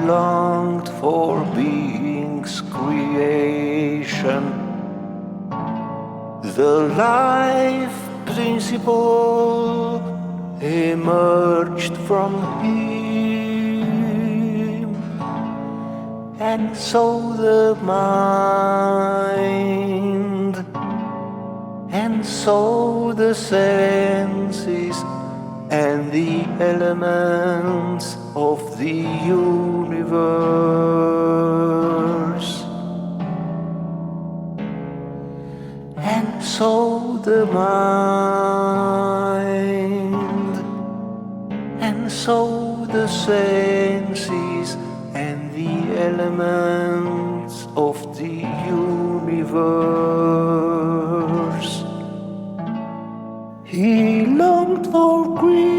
longed for being's creation, the life principle emerged from him, and so the mind, and so the senses, and the elements of the universe. And so the mind, and so the senses, and the elements of the universe. He longed for creation.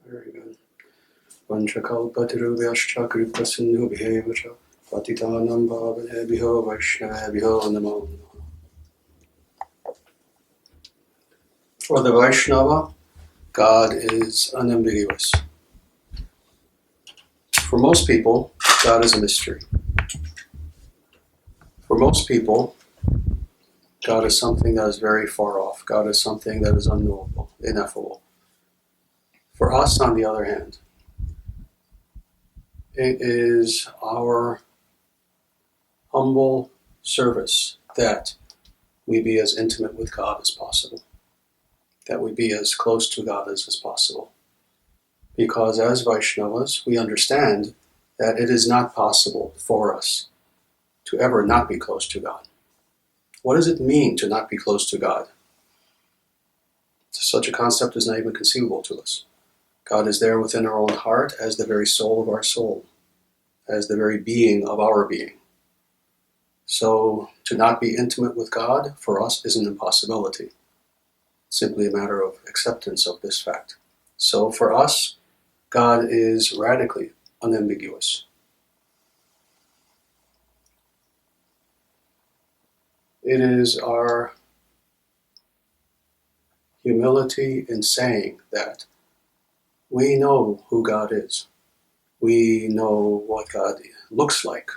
Very good. Vanchakalpatirubhyascha kripasindhubhyevacha patitanam pavanebhyo vaishnavebhyo namo namaha. For the Vaishnava, God is unambiguous. For most people, God is a mystery. For most people, God is something that is very far off. God is something that is unknowable, ineffable. For us, on the other hand, it is our humble service that we be as intimate with God as possible, that we be as close to God as possible. Because as Vaishnavas, we understand that it is not possible for us to ever not be close to God. What does it mean to not be close to God? Such a concept is not even conceivable to us. God is there within our own heart as the very soul of our soul, as the very being of our being. So to not be intimate with God for us is an impossibility. It's simply a matter of acceptance of this fact. So for us, God is radically unambiguous. It is our humility in saying that we know who God is. We know what God looks like.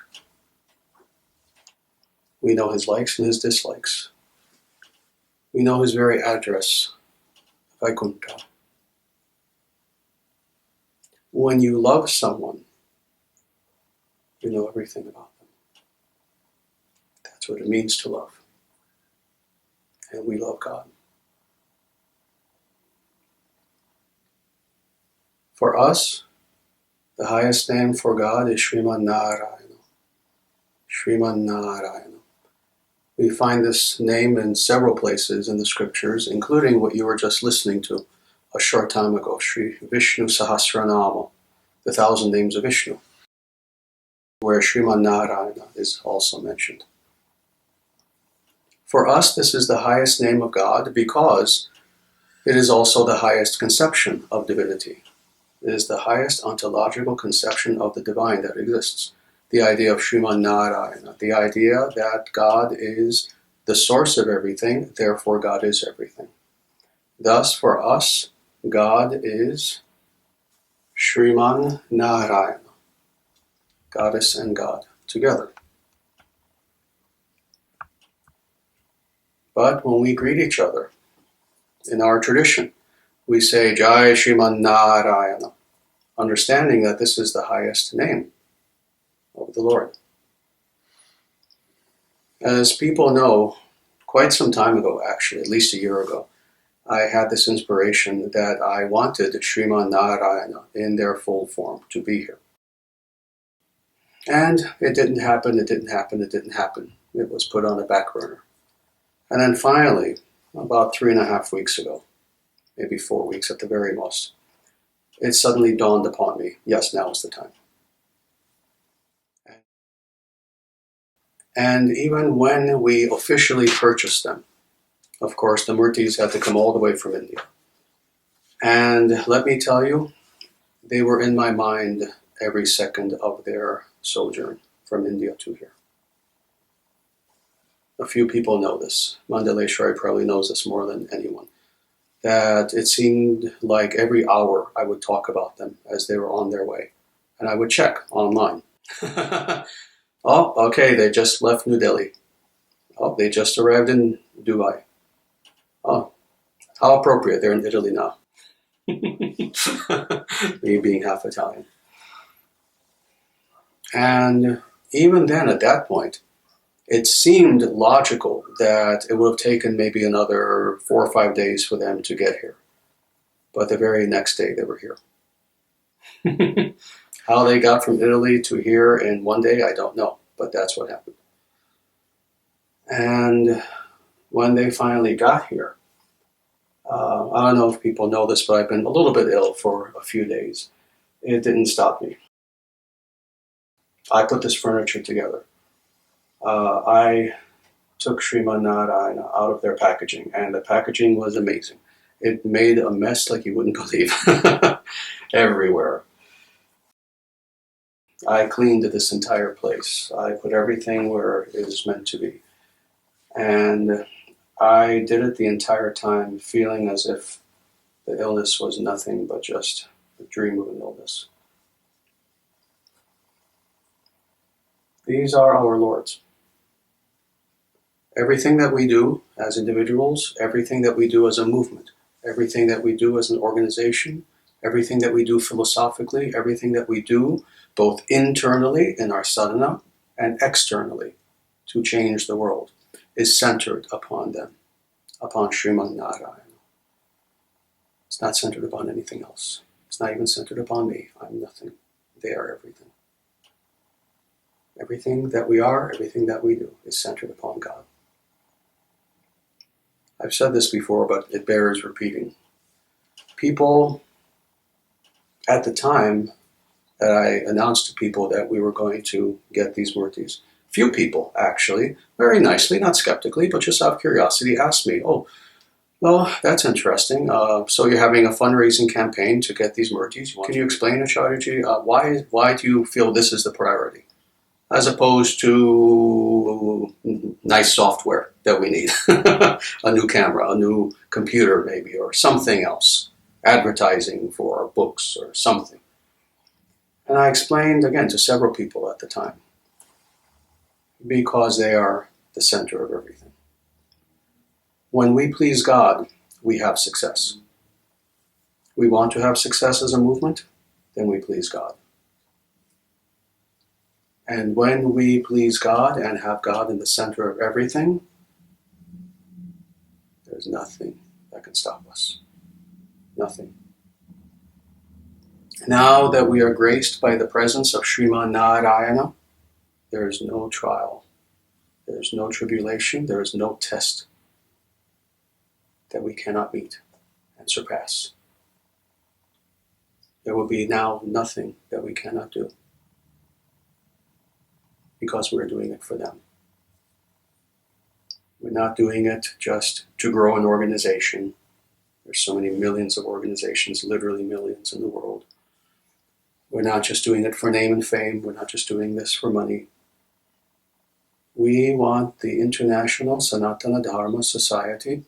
We know his likes and his dislikes. We know his very address, Vaikuntha. When you love someone, you know everything about them. That's what it means to love. And we love God. For us, the highest name for God is Sriman-Narayana. Sriman-Narayana. We find this name in several places in the scriptures, including what you were just listening to a short time ago, Sri Vishnu Sahasranama, the 1,000 names of Vishnu, where Sriman-Narayana is also mentioned. For us, this is the highest name of God because it is also the highest conception of divinity. It is the highest ontological conception of the divine that exists. The idea of Sriman-Narayana, the idea that God is the source of everything, therefore God is everything. Thus, for us, God is Sriman-Narayana, goddess and God together. But when we greet each other, in our tradition, we say Jaya Sriman-Narayana, understanding that this is the highest name of the Lord. As people know, quite some time ago, actually, at least a year ago, I had this inspiration that I wanted Sriman-Narayana in their full form to be here. And it didn't happen. It was put on a back burner. And then finally, about 3.5 weeks ago, maybe 4 weeks at the very most, it suddenly dawned upon me, yes, now is the time. And even when we officially purchased them, of course, the murtis had to come all the way from India. And let me tell you, they were in my mind every second of their sojourn from India to here. A few people know this. Mandaleshwari probably knows this more than anyone. That it seemed like every hour I would talk about them as they were on their way. And I would check online. Oh, okay, they just left New Delhi. Oh, they just arrived in Dubai. Oh, how appropriate, they're in Italy now. Me being half Italian. And even then, at that point, it seemed logical that it would have taken maybe another 4 or 5 days for them to get here. But the very next day, they were here. How they got from Italy to here in 1 day, I don't know. But that's what happened. And when they finally got here, I don't know if people know this, but I've been a little bit ill for a few days. It didn't stop me. I put this furniture together. I took Sriman-Narayana out of their packaging, and the packaging was amazing. It made a mess like you wouldn't believe. Everywhere. I cleaned this entire place. I put everything where it is meant to be. And I did it the entire time feeling as if the illness was nothing but just a dream of an illness. These are our lords. Everything that we do as individuals, everything that we do as a movement, everything that we do as an organization, everything that we do philosophically, everything that we do both internally in our sadhana and externally to change the world is centered upon them, upon Sriman-Narayana. It's not centered upon anything else. It's not even centered upon me. I'm nothing. They are everything. Everything that we are, everything that we do is centered upon God. I've said this before, but it bears repeating. People, at the time that I announced to people that we were going to get these murtis, few people actually, very nicely, not skeptically, but just out of curiosity, asked me, oh, well, that's interesting. So you're having a fundraising campaign to get these murtis. Can you explain, Acharyaji, why do you feel this is the priority? As opposed to nice software that we need. A new camera, a new computer maybe, or something else. Advertising for books or something. And I explained again to several people at the time. Because they are the center of everything. When we please God, we have success. We want to have success as a movement, then we please God. And when we please God and have God in the center of everything, there's nothing that can stop us. Nothing. Now that we are graced by the presence of Sriman-Narayana, there is no trial, there is no tribulation, there is no test that we cannot meet and surpass. There will be now nothing that we cannot do because we're doing it for them. We're not doing it just to grow an organization. There's so many millions of organizations, literally millions in the world. We're not just doing it for name and fame. We're not just doing this for money. We want the International Sanatana Dharma Society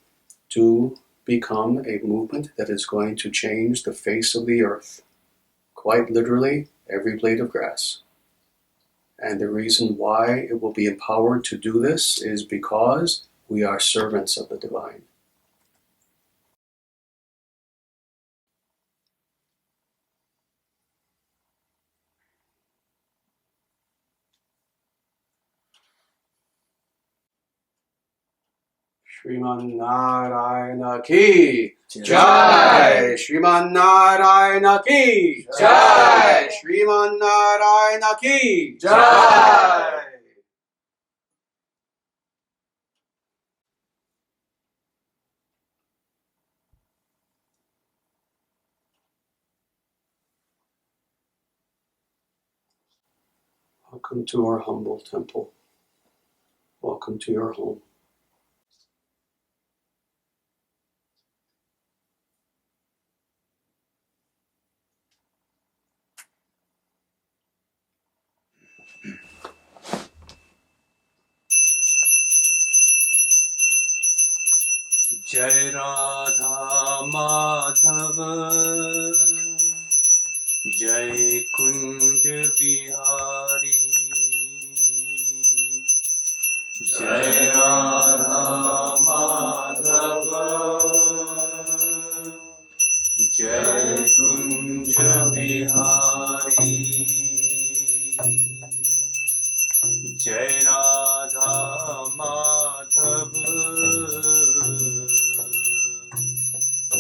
to become a movement that is going to change the face of the earth. Quite literally, every blade of grass. And the reason why it will be empowered to do this is because we are servants of the divine. Sriman-Narayana ki Jai! Sriman-Narayana ki Jai! Sriman-Narayana ki Jai! Welcome to our humble temple. Welcome to your home. Jai Radha Madhava Jai Kunj Bihari Jai Radha Madhava Jai Kunj Bihari Jai Radha Madhava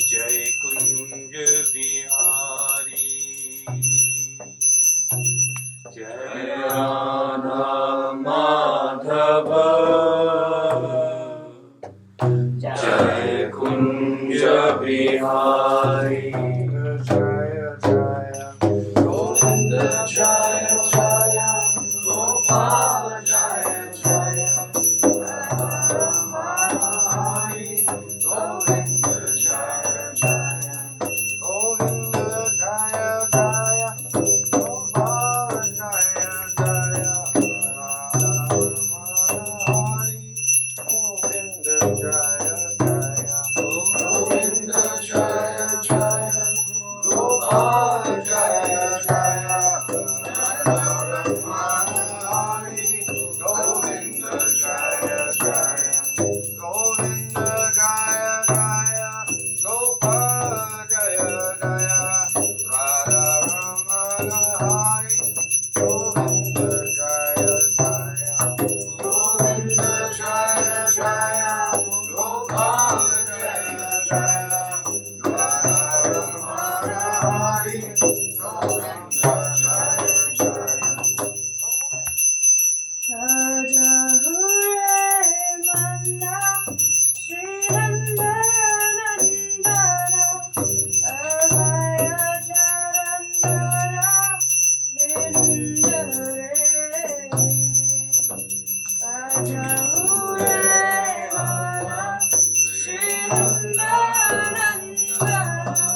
Jai Kunj Bihari Jai Radha Madhava Jai Kunj Bihari Jaya Jaya Govinda Jaya Jaya Gopala Jaya Jaya Radharani Govinda Jaya Jaya Govinda Jaya Jaya Gopala Jaya Jaya Radharani Govinda Jaya Jaya Govinda Jaya Jaya Gopala Jaya Jaya Radharani Govinda Jaya Jaya Govinda Jaya Jaya Gopala Jaya Jaya Radharani Govinda Jaya Jaya Govinda Jaya Jaya Gopala Jaya Jaya Radharani Govinda Jaya Jaya Raja Hure Manna Srinandanandana Abhaya Charandara Vindare Raja Hure Manna Srinandanandana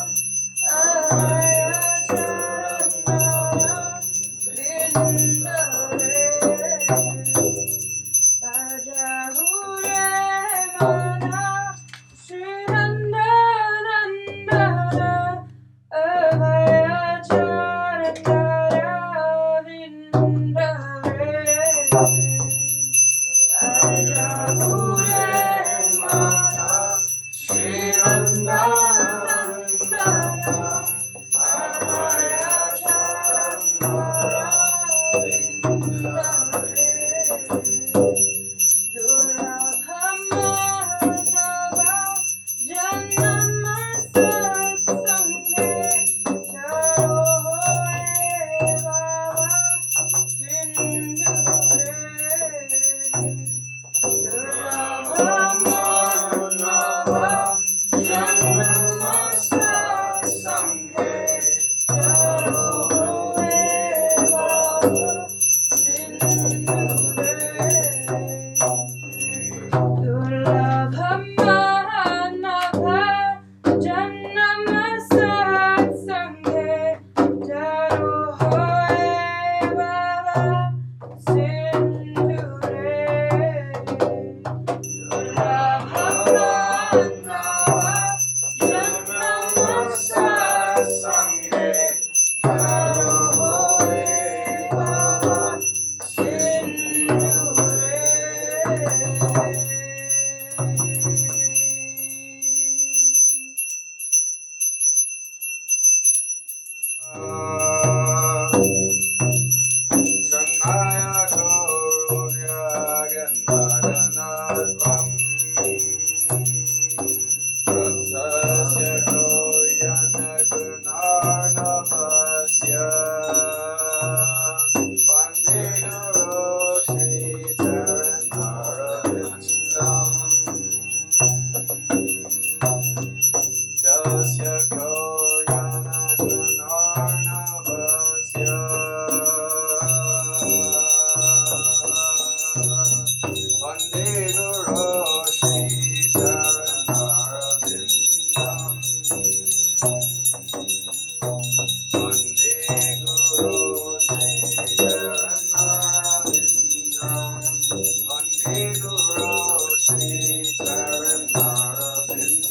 Abhaya Charandara Vindare Bajahure Mana Srinandanandana Abhaya Charandara Vindare Bajahure Mana Srinandanandana Abhaya Charandara Vindare Durabhamanava Janama Satsanghe Charo Hoye Baba Sindhure Durabhamanava Janama Satsanghe Charo Hoye Baba Sindhure Durabhamanava Janama Satsanghe Charo Hoye Baba Sindhure Durabhamanava Janama Satsanghe Charo Hoye Baba Sindhure Jannaya Gaurya Gandharanadvam Pratasya Goyana Gunarnavasya Vande Guru Shri Charanarvindam Tasya Goyana Gunarnavasya Vande Guru Shri Charanarvindam Vande Guru Shri Charanarvindam Vande Guru Shri Charanarvindam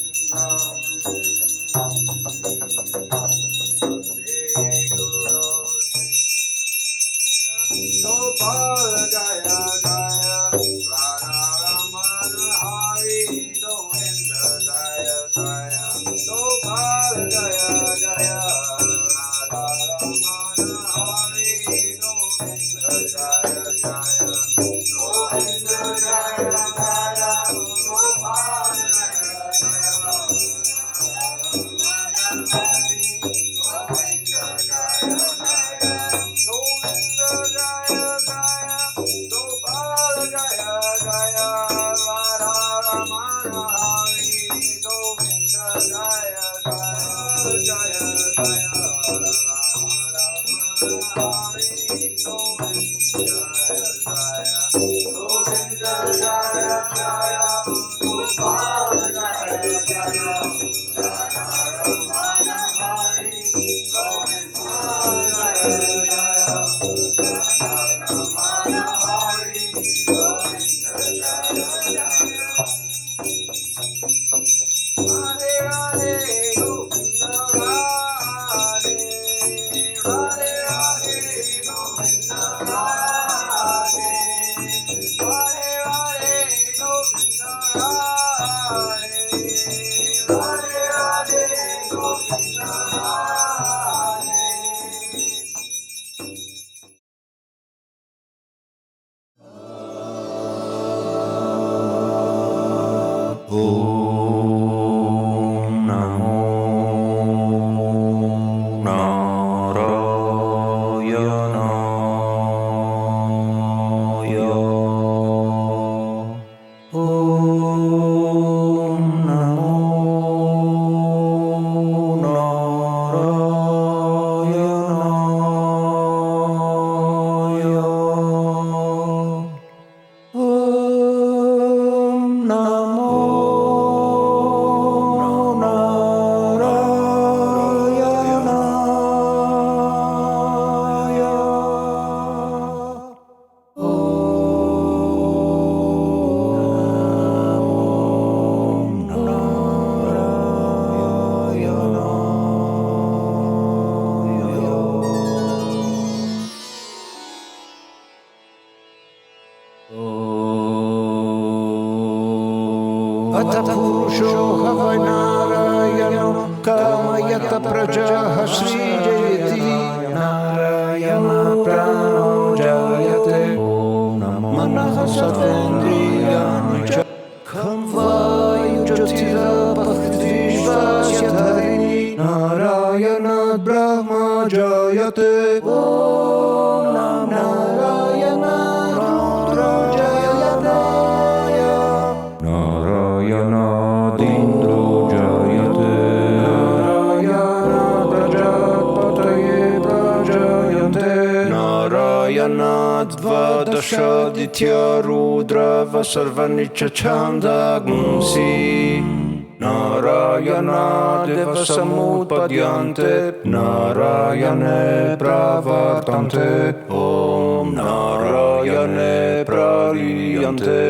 Atapurusho Havanarayano Kamayata Prajaha Sri Jayati Narayana Prano Jayate Manaha Satendriyani Kamvayu Jyotira Bhakti-Vashya-dharini Narayana Brahma Jayate Om Narayana Rudra Jayate Narayana Dindro Jayate Narayana Prajapataye Prajayante Narayana Dvadashaditya Rudra Vasarvanicha Chandagumsi Narayana Devasamutpadyante Narayane Pravartante Om Narayane Prariyante